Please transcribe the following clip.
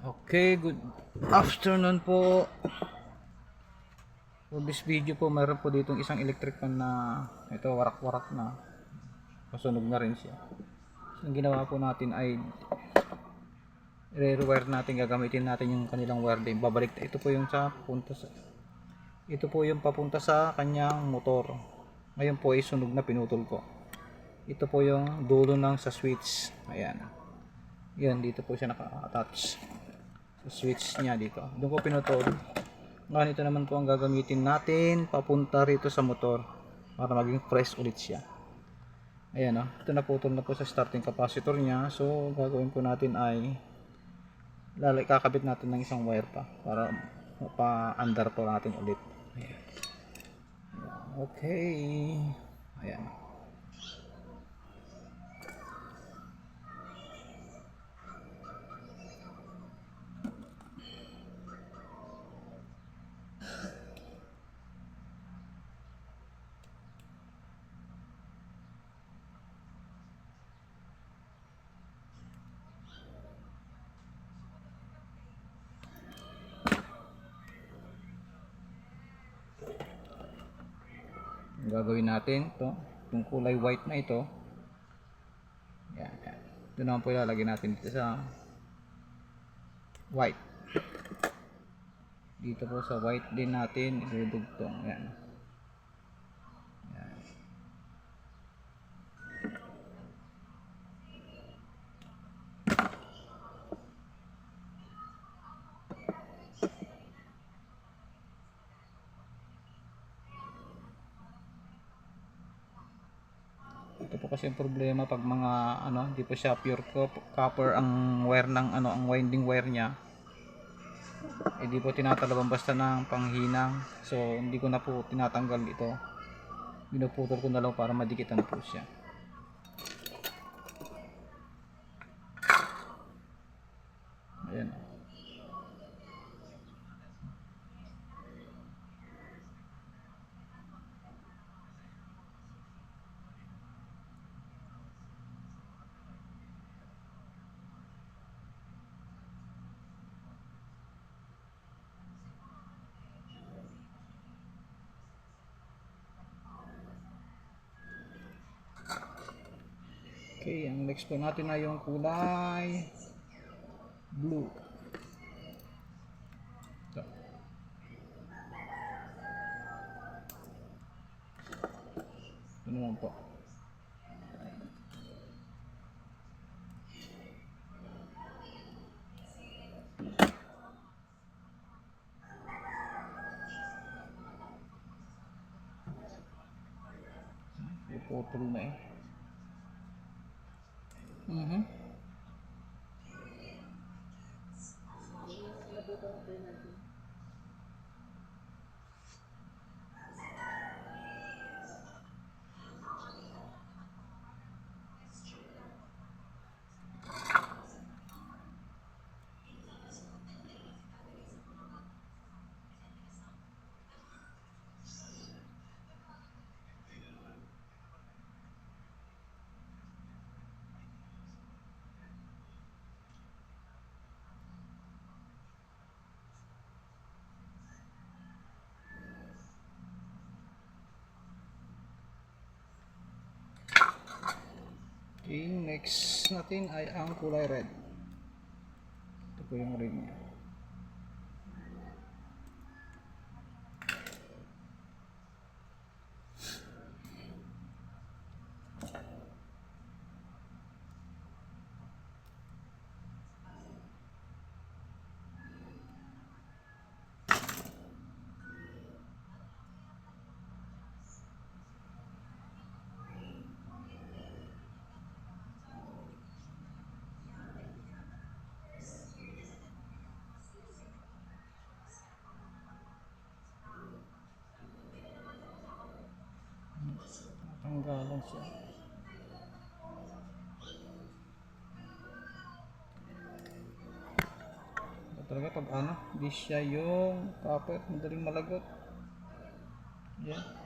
Okay, good afternoon po. For this video po, mayroon po ditong isang electric fan na ito warak-warak na. Masunog na rin siya. So, ang ginawa po natin ay i-rewire natin, gagamitin natin yung kanilang wire din. Babalik ito po yung ito po yung papunta sa kanyang motor. Ngayon po ay sunog na, pinutol ko. Ito po yung dulo ng sa switch. Ayan. Yan, dito po siya naka-attach. Switch niya dito. Doon ko pinutol. Ngayon ito naman po ang gagamitin natin papunta rito sa motor para maging fresh ulit siya. Ayan o. Ito naputol na po sa starting capacitor niya. So gagawin po natin ay kakabit natin ng isang wire pa para pa-under po natin ulit. Ayan. Okay. Ayan. Gagawin natin ito, yung kulay white na ito. Yan, yan. Ito naman po ilalagay natin dito sa white. Dito po sa white din natin idudugtong. Yan. Yan. Ito po kasi yung problema pag mga hindi po siya pure copper ang wire ng ang winding wire niya. Hindi po tinatalabang basta ng panghinang. So hindi ko na po tinatanggal ito. Pinuputol ko na lang para madikitan po siya. Ayan. Okay, ang next po natin ay yung kulay blue. Ito. Ito naman po. Iputol na eh. Okay, next natin ay ang kulay red. Ito po yung red niya. Tanggalan siya. Talaga pag hindi siya yung copper, madaling malagot. Yan.